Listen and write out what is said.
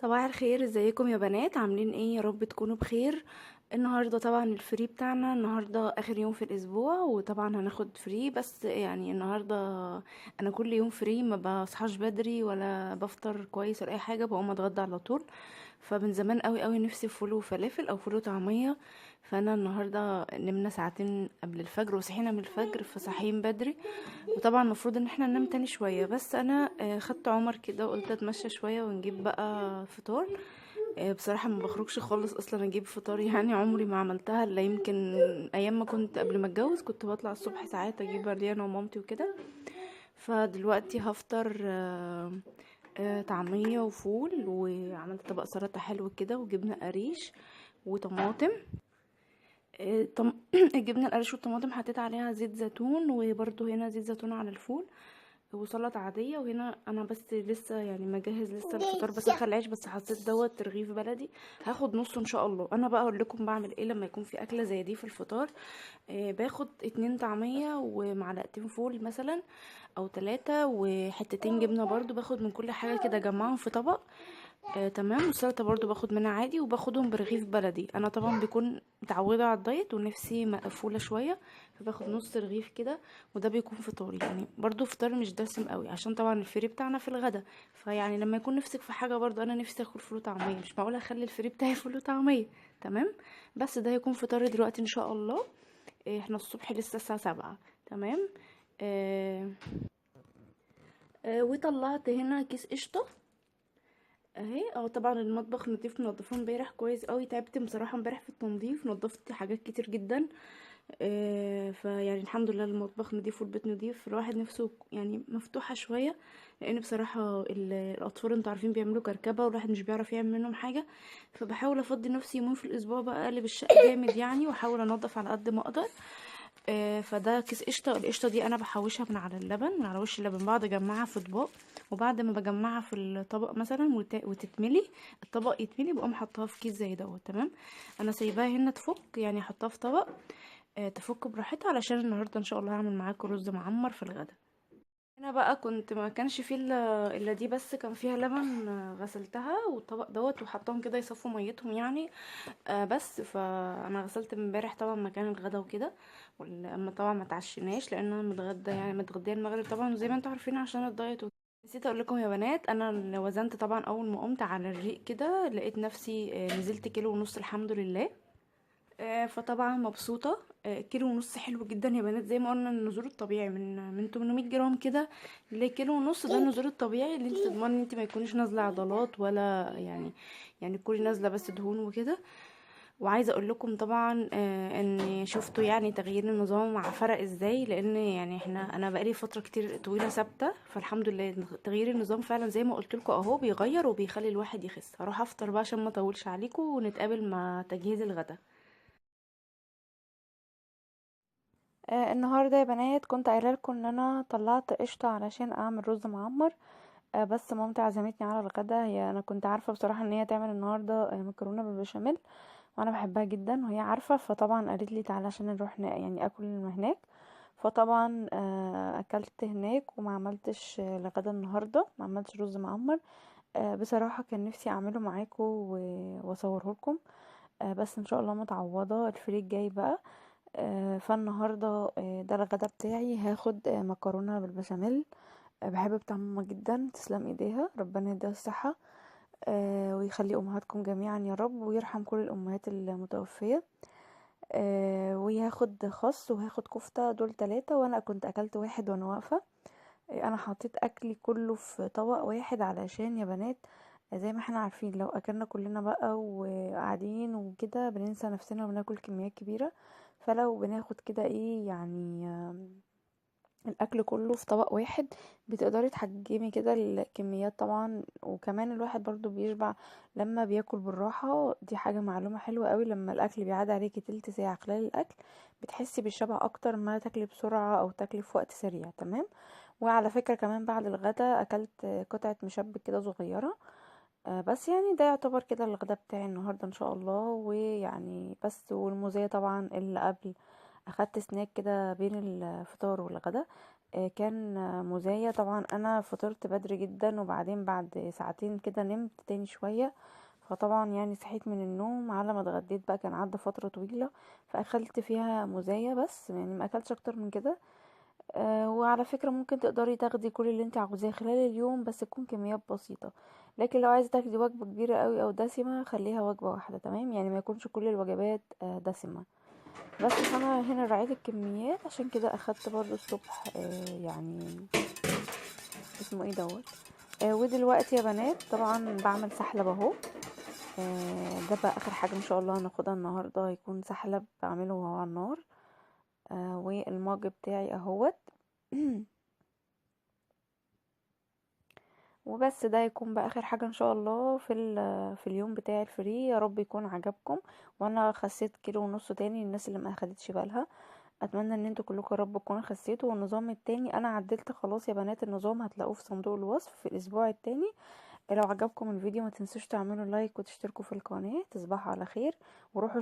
صباح الخير، ازيكم يا بنات؟ عاملين ايه؟ يا رب تكونوا بخير. النهارده طبعا الفري بتاعنا، النهارده اخر يوم في الاسبوع، وطبعا هناخد فري. بس يعني النهارده انا كل يوم فري، ما بصحاش بدري ولا بفطر كويس ولا اي حاجه، بقوم اتغدى على طول. فمن زمان قوي قوي نفسي في فول وفلافل او فول وطعميه. فانا النهارده نمنا ساعتين قبل الفجر وصحينا من الفجر، فصاحيين بدري. وطبعا المفروض ان احنا ننام تاني شويه، بس انا خدت عمر كده وقلت اتمشى شويه ونجيب بقى فطار. بصراحة ما بخرجش خالص اصلا اجيب فطار، يعني عمري ما عملتها الا يمكن ايام ما كنت قبل ما اتجوز، كنت بطلع الصبح ساعات اجيب برديه انا ومامتي وكده. فدلوقتي هفطر طعمية وفول، وعملت طبق سلطة حلو كده وجبنة قريش وطماطم. الجبنة القريش والطماطم حطيت عليها زيت زيتون، وبرضو هنا زيت زيتون على الفول وسلطة عادية. وهنا انا بس لسه يعني مجهز لسه الفطار، بسخن العيش، بس حطيت دوت رغيف بلدي هاخد نصه ان شاء الله. انا بقى اقول لكم بعمل ايه لما يكون في اكله زي دي في الفطار. باخد 2 طعمية ومعلقتين فول مثلا او 3 وحتتين جبنه، برضو باخد من كل حاجه كده اجمعهم في طبق. تمام. والسلطه برضو باخد منها عادي، وباخدهم برغيف بلدي. انا طبعا بكون متعوده على الدايت ونفسي مقفوله شويه، فباخد نص رغيف كده. وده بيكون فطاري، يعني برضو فطار مش دسم قوي، عشان طبعا الفري بتاعنا في الغدا. فيعني لما يكون نفسك في حاجه، برضو انا نفسي اكل فول وطعميه، مش معقوله اخلي الفري بتاعي فول وطعميه. تمام. بس ده هيكون فطاري دلوقتي ان شاء الله. احنا الصبح لسه الساعه 7. تمام. آه وطلعت هنا كيس قشطه اهي. طبعا المطبخ نضيف، منضفه امبارح كويس قوي. تعبت بصراحه امبارح في التنظيف، نضفت حاجات كتير جدا. فيعني الحمد لله المطبخ نضيف والبيت نضيف. الواحد نفسه يعني مفتوحه شويه، لان بصراحه الاطفال انتوا عارفين بيعملوا كركبه، والواحد مش بيعرف يعمل منهم حاجه. فبحاول افضي نفسي يومين في الاسبوع بقى، اقلب الشقه جامد يعني، واحاول انضف على قد ما اقدر. فده كيس قشطه. القشطه دي انا بحوشها من على اللبن، من على وش اللبن، بقعد اجمعها في اطباق. وبعد ما بجمعها في الطبق مثلا وتتملي، الطبق يتملي، بقوم حطها في كيس زي دوت. تمام. انا سايباها هنا تفك، يعني احطها في طبق تفك براحتها، علشان النهارده ان شاء الله هعمل معاكم رز معمر في الغدا. هنا بقى كنت ما كانش فيه الا دي بس، كان فيها لبن. غسلتها والطبق دوت وحطهم كده يصفوا ميتهم يعني. بس فانا غسلت من امبارح طبعا مكان الغدا وكده. اما طبعا ما تعشيناش، لان انا متغدى يعني متغديه المغرب طبعا، زي ما انتوا عارفين عشان الدايت وكده. نسيت اقول لكم يا بنات، انا اللي وزنت طبعا اول ما قمت على الريق كده، لقيت نفسي نزلت كيلو ونص الحمد لله. فطبعا مبسوطة. كيلو ونص حلو جدا يا بنات. زي ما قلنا النزول الطبيعي من 800 جرام كده لكيلو ونص، ده النزول الطبيعي اللي انت تضمني ان انت ما يكونش نازلة عضلات ولا يعني تكوني نازلة بس دهون وكده. وعايزة اقول لكم طبعا ان شفتوا يعني تغيير النظام مع فرق ازاي، لان يعني انا بقالي فترة كتير طويلة ثابتة، فالحمد لله تغيير النظام فعلا زي ما قلت لكم اهو بيغير وبيخلي الواحد يخس. هروح افطر بقى عشان ما اطولش عليكم، ونتقابل مع تجهيز الغدا. النهارده يا بنات كنت قايله لكم ان انا طلعت قشطه علشان اعمل رز معمر. بس مامتي عزمتني على الغدا. هي انا كنت عارفه بصراحه ان هي تعمل النهارده مكرونه بالبشاميل، وانا بحبها جدا وهي عارفه. فطبعا قالت لي تعالى عشان نروح يعني اكل هناك. فطبعا اكلت هناك وما عملتش الغدا النهارده، ما عملتش رز معمر. بصراحه كان نفسي اعمله معاكم واصوره لكم. بس ان شاء الله متعوضه الفريق جاي بقى. فالنهارده ده الغدا بتاعي. هاخد مكرونه بالبشاميل. بحب بتاع ماما جدا، تسلم ايديها، ربنا يديها الصحه. ويخلي امهاتكم جميعا يا رب، ويرحم كل الامهات المتوفيه. وهاخد خس وهاخد كفته، دول 3، وانا كنت اكلت واحد وانا واقفه. انا حطيت اكلي كله في طبق واحد، علشان يا بنات زي ما احنا عارفين لو اكلنا كلنا بقى وقاعدين وكده بننسى نفسنا وبناكل كميات كبيرة. فلو بناخد كده ايه يعني الاكل كله في طبق واحد، بتقدري تحجمي كده الكميات طبعا. وكمان الواحد برضو بيشبع لما بياكل بالراحة. دي حاجة معلومة حلوة قوي، لما الاكل بيعدي عليكي تلت ساعة خلال الاكل بتحسي بالشبع اكتر ما تاكلي بسرعة او تاكلي في وقت سريع. تمام. وعلى فكرة كمان بعد الغدا اكلت قطعة مشبك كده صغيرة. بس يعني ده يعتبر كده الغدا بتاعي النهاردة ان شاء الله. ويعني بس والموزية طبعا اللي قبل، اخدت سناك كده بين الفطار والغدا. كان مزايا. طبعا انا فطرت بدري جدا، وبعدين بعد ساعتين كده نمت تاني شوية. فطبعا يعني صحيت من النوم على ما اتغديت بقى، كان عدى فترة طويلة، فاكلت فيها مزايا بس، يعني ما اكلتش اكتر من كده. وعلى فكرة ممكن تقدري تاخدي كل اللي انت عاوزاه خلال اليوم، بس تكون كميات بسيطة. لكن لو عايزة تاخدي وجبة كبيرة قوي او دسمة، خليها وجبة واحدة، تمام؟ يعني ما يكونش كل الوجبات دسمة. بس فانا هنا راعيت الكميات، عشان كده اخدت برضو الصبح يعني اسمه ايه دوت. ودلوقتي يا بنات طبعا بعمل سحلب اهو. ده بقى اخر حاجة ان شاء الله هناخدها النهاردة، هيكون سحلب بعمله وهو على النار. والمج بتاعي اهوت. وبس ده يكون بقى اخر حاجة ان شاء الله في اليوم بتاعي الفري. يا رب يكون عجبكم. وانا خسيت كيلو ونص تاني للناس اللي ما اخدتش بالها. اتمنى ان انتوا كلكم يا رب تكونوا خسيتوا. والنظام التاني انا عدلت خلاص يا بنات، النظام هتلاقوه في صندوق الوصف في الاسبوع التاني. لو عجبكم الفيديو ما تنسوش تعملوا لايك وتشتركوا في القناة. تصبحوا على خير، وروحوا